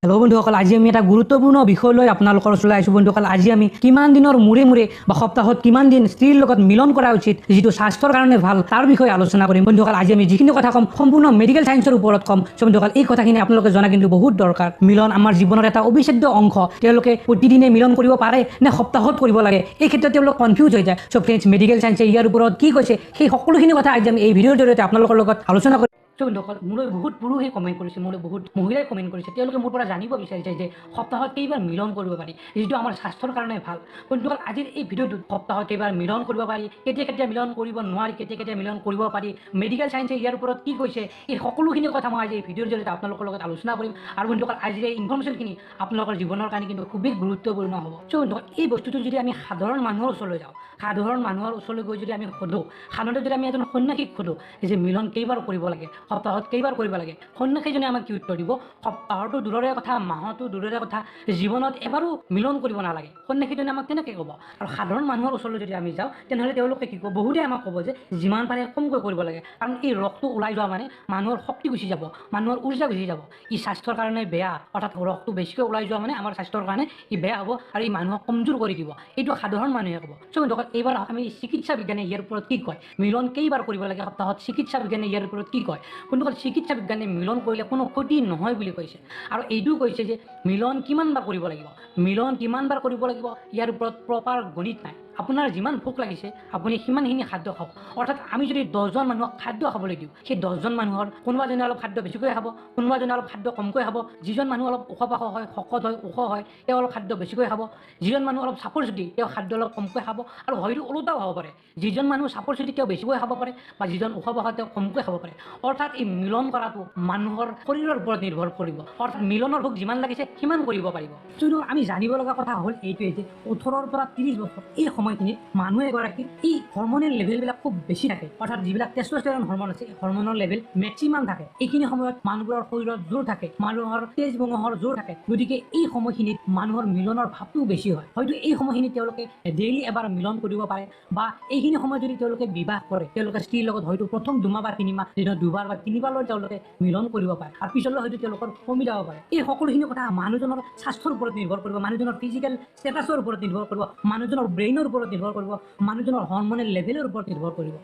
Hello' বন্ধুসকল, আজি আমি এটা গুৰুত্বপূৰ্ণ বিষয় লৈ আপোনালোকৰ ওচৰলৈ আহিছোঁ। বন্ধুসকল, আজি আমি কিমান দিনৰ মূৰে মূৰে বা সপ্তাহত কিমান দিন স্ত্ৰীৰ লগত মিলন কৰা উচিত, যিটো স্বাস্থ্যৰ কাৰণে ভাল, তাৰ বিষয়ে আলোচনা কৰিম। বন্ধুসকল, আজি আমি যিখিনি কথা ক'ম সম্পূৰ্ণ মেডিকেল ছায়েন্সৰ ওপৰত ক'ম। বন্ধুসকল, এই কথাখিনি আপোনালোকে জনা কিন্তু বহুত দৰকাৰ। মিলন আমাৰ জীৱনৰ এটা অবিচ্ছেদ্য অংশ। তেওঁলোকে প্ৰতিদিনে মিলন কৰিব পাৰে নে সপ্তাহত কৰিব লাগে, এই ক্ষেত্ৰত তেওঁলোক কনফিউজ হৈ যায়। ফ্ৰেণ্ডছ, মেডিকেল ছায়েন্সে ইয়াৰ ওপৰত কি কৈছে সেই সকলোখিনি কথা আজি আমি এই ভিডিঅ'ৰ জৰিয়তে আপোনালোকৰ লগত আলোচনা কৰিম। বন্ধুসকল, মোলৈ বহুত পুৰুষে কমেণ্ট কৰিছে, মোলৈ বহুত মহিলাই কমেণ্ট কৰিছে। তেওঁলোকে মোৰ পৰা জানিব বিচাৰিছে যে সপ্তাহত কেইবাৰ মিলন কৰিব পাৰি, যিটো আমাৰ স্বাস্থ্যৰ কাৰণে ভাল। বন্ধুসকল, আজিৰ এই ভিডিঅ'টোত সপ্তাহত কেইবাৰ মিলন কৰিব পাৰি, কেতিয়া কেতিয়া মিলন কৰিব নোৱাৰি, কেতিয়া কেতিয়া মিলন কৰিব পাৰি, মেডিকেল ছায়েন্সে ইয়াৰ ওপৰত কি কৈছে, এই সকলোখিনি কথা মই আজি এই ভিডিঅ'ৰ জৰিয়তে আপোনালোকৰ লগত আলোচনা কৰিম। আৰু বন্ধুসকল, আজিৰ এই ইনফৰ্মেশ্যনখিনি আপোনালোকৰ জীৱনৰ কাৰণে কিন্তু খুবেই গুৰুত্বপূৰ্ণ হ'ব। বন্ধুসকল, এই বস্তুটো যদি আমি সাধাৰণ মানুহৰ ওচৰলৈ যাওঁ, সাধাৰণ মানুহৰ ওচৰলৈ গৈ যদি আমি সোধোঁ, সাধাৰণতে যদি আমি এজন সন্ন্যাসীক সোধোঁ যে মিলন কেইবাৰ কৰিব লাগে, সপ্তাহত কেইবাৰ কৰিব লাগে, সন্ন্যাসীজনে আমাক কি উত্তৰ দিব? সপ্তাহতো দূৰৰে কথা, মাহতো দূৰৰে কথা, জীৱনত এবাৰো মিলন কৰিব নালাগে। সন্ন্যাসীজনে আমাক তেনেকৈ ক'ব। আৰু সাধাৰণ মানুহৰ ওচৰলৈ যদি আমি যাওঁ, তেনেহ'লে তেওঁলোকে কি ক'ব? বহুতে আমাক ক'ব যে যিমান পাৰে কমকৈ কৰিব লাগে, কাৰণ এই ৰসটো ওলাই যোৱা মানে মানুহৰ শক্তি গুচি যাব, মানুহৰ উৰ্জা গুচি যাব। ই স্বাস্থ্যৰ কাৰণে বেয়া, অৰ্থাৎ ৰসটো বেছিকৈ ওলাই যোৱা মানে আমাৰ স্বাস্থ্যৰ কাৰণে ই বেয়া হ'ব আৰু ই মানুহক কমজোৰ কৰি দিব। এইটো সাধাৰণ মানুহে ক'ব। বন্ধুসকল, এইবাৰ আমি চিকিৎসা বিজ্ঞানে ইয়াৰ ওপৰত কি কয়, মিলন কেইবাৰ কৰিব লাগে সপ্তাহত, চিকিৎসা বিজ্ঞানে ইয়াৰ ওপৰত কি কয়? বন্ধুসকল, চিকিৎসা বিজ্ঞানে মিলন কৰিলে কোনো ক্ষতি নহয় বুলি কৈছে। আৰু এইটোও কৈছে যে মিলন কিমানবাৰ কৰিব লাগিব, মিলন কিমানবাৰ কৰিব লাগিব, ইয়াৰ ওপৰত প্ৰপাৰ গণিত নাই। আপোনাৰ যিমান ভোক লাগিছে আপুনি সিমানখিনি খাদ্য খাব। অৰ্থাৎ আমি যদি 10জন মানুহক খাদ্য খাবলৈ দিওঁ, সেই 10জন মানুহৰ কোনোবাজনে অলপ খাদ্য বেছিকৈ খাব, কোনোবাজনে অলপ খাদ্য কমকৈ খাব। যিজন মানুহ অলপ ওখ পাখ হয়, শকত হয়, ওখ হয়, তেওঁ অলপ খাদ্য বেছিকৈ খাব। যিজন মানুহ অলপ চাপৰ চুটি, তেওঁ খাদ্য অলপ কমকৈ খাব। আৰু হয়তো ওলোটাও হ'ব পাৰে, যিজন মানুহ চাপৰ চুটি তেওঁ বেছিকৈ খাব পাৰে, বা যিজন ওখ পাখ তেওঁ কমকৈ খাব পাৰে। অৰ্থাৎ এই মিলন কৰাটো মানুহৰ শৰীৰৰ ওপৰত নিৰ্ভৰ কৰিব। অৰ্থাৎ মিলনৰ ভোক যিমান লাগিছে সিমান কৰিব পাৰিব। কিন্তু আমি জানিব লগা কথা হ'ল এইটোৱে যে 18ৰ পৰা 30 বছৰ এই সময়খিনিত মানুহ এগৰাকীৰ এই হৰমনেল লেভেলবিলাক খুব বেছি থাকে। অৰ্থাৎ যিবিলাক টেষ্টষ্টেৰন হৰমন আছে, হৰমনৰ লেভেল মেক্সিমাম থাকে। এইখিনি সময়ত মানুহবোৰৰ শৰীৰত জোৰ থাকে, মানুহৰ তেজ বঙহৰ জোৰ থাকে। গতিকে এই সময়খিনিত মানুহৰ মিলনৰ ভাৱটোও বেছি হয়। হয়তো এই সময়খিনিত তেওঁলোকে ডেইলি এবাৰ মিলন কৰিব পাৰে, বা এইখিনি সময়ত যদি তেওঁলোকে বিবাহ কৰে, তেওঁলোকে স্ত্ৰীৰ লগত হয়তো প্ৰথম 2 মাহ বা 3 মাহ, দিনত 2বাৰ বা 3বাৰলৈ তেওঁলোকে মিলন কৰিব পাৰে, আৰু পিছলৈ হয়তো তেওঁলোকৰ কমি যাব পাৰে। এই সকলোখিনি কথা মানুহজনৰ স্বাস্থ্যৰ ওপৰত নিৰ্ভৰ কৰিব, মানুহজনৰ ফিজিকেল ষ্টেটাছৰ ওপৰত নিৰ্ভৰ কৰিব, মানুহজনৰ ব্ৰেইনৰ ওপৰত নিৰ্ভৰ কৰিব, মানুহজনৰ হৰমনেল লেভেলৰ ওপৰত নিৰ্ভৰ কৰিব।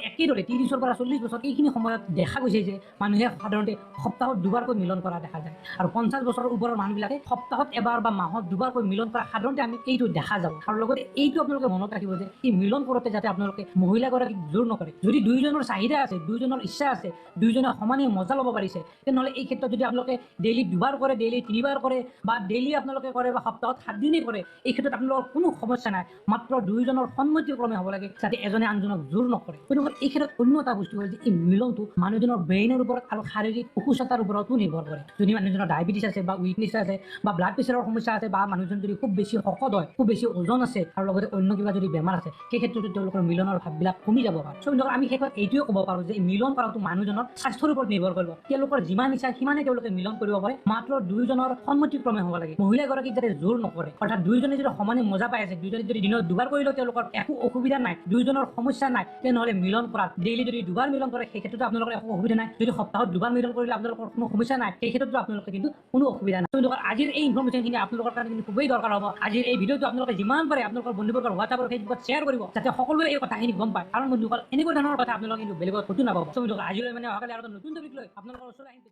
একেদৰে 30ৰ পৰা 40 বছৰ এইখিনি সময়ত দেখা গৈছে যে মানুহে সাধাৰণতে সপ্তাহত 2বাৰকৈ মিলন কৰা দেখা যায়। আৰু 50 বছৰৰ ওপৰৰ মানুহবিলাকে সপ্তাহত এবাৰ বা মাহত 2বাৰকৈ মিলন কৰা সাধাৰণতে আমি এইটো দেখা যাব। আৰু লগতে এইটো আপোনালোকে মনত ৰাখিব যে এই মিলন কৰোঁতে যাতে আপোনালোকে মহিলাগৰাকীক জোৰ নকৰে। যদি দুয়োজনৰ চাহিদা আছে, দুয়োজনৰ ইচ্ছা আছে, দুয়োজনে সমানে মজা ল'ব পাৰিছে, তেনেহ'লে এই ক্ষেত্ৰত যদি আপোনালোকে ডেইলি 2বাৰ কৰে, ডেইলি 3বাৰ কৰে, বা ডেইলি আপোনালোকে কৰে, বা সপ্তাহত 7 দিনেই কৰে, এই ক্ষেত্ৰত আপোনালোকৰ কোনো সমস্যা নাই। মাত্ৰ দুয়োজনৰ সন্মতিক্ৰমে হ'ব লাগে, যাতে এজনে আনজনক জোৰ নকৰে। গতিকে এই ক্ষেত্ৰত অন্য এটা বস্তু হ'ল যে এই মিলনটো মানুহজনৰ ব্ৰেইনৰ ওপৰত আৰু শাৰীৰিক অসুস্থতাৰ ওপৰতো নিৰ্ভৰ কৰে। যদি মানুহজনৰ ডায়েবেটিছ আছে, বা উইকনেছ আছে, বা ব্লাড প্ৰেছাৰৰ সমস্যা আছে, বা মানুহজন যদি খুব বেছি শকত হয়, খুব বেছি ওজন আছে, আৰু লগতে অন্য কিবা যদি বেমাৰ আছে, সেই ক্ষেত্ৰতো তেওঁলোকৰ মিলনৰ ভাৱবিলাক কমি যাব পাৰে। আমি শেষত এইটোৱে ক'ব পাৰোঁ যে মিলন কৰাটো মানুহজনৰ স্বাস্থ্যৰ ওপৰত নিৰ্ভৰ কৰিব। তেওঁলোকৰ যিমান ইচ্ছা সিমানে তেওঁলোকে মিলন কৰিব পাৰে, মাত্ৰ দুয়োজনৰ সন্মতিক্ৰমে হ'ব লাগে। মহিলাগৰাকীক যাতে জোৰ নকৰে। অৰ্থাৎ দুয়োজনে যদি সমানে মজা পাই আছে, দুয়োজনে যদি দিনত 2বাৰ কৰিলেও তেওঁলোকৰ একো অসুবিধা নাই, দুয়োজনৰ সমস্যা নাই, তেনেহ'লে মিলন কৰাত ডেইলি যদি 2বাৰ মিলন কৰে, সেই ক্ষেত্ৰতো আপোনালোকৰ একো অসুবিধা নাই। যদি সপ্তাহত 2বাৰ মিলন কৰিলে আপোনালোকৰ কোনো সমস্যা নাই, সেই ক্ষেত্ৰতো আপোনালোকে কিন্তু কোনো অসুবিধা নাই। আজিৰ এই ইনফৰ্মেশ্যনখিনি আপোনালোকৰ কাৰণে কিন্তু খুবেই দৰকাৰ হ'ব। আজিৰ এই ভিডিঅ'টো আপোনালোকে যিমান পাৰে আপোনালোকৰ বন্ধুবৰ্গৰ হোৱাটছআপ আৰু ফেচবুকত শ্বেয়াৰ কৰিব, যাতে সকলোৱে এই কথাখিনি গম পায়। কাৰণ বন্ধুসকল, এনেকুৱা ধৰণৰ কথা আপোনালোকে কিন্তু বেলেগত ক'তো নাপাব। আজিলৈ মানে অহাকালি আৰু নতুন টপিক লৈ আপোনালোকৰ ওচৰলৈ আহিম।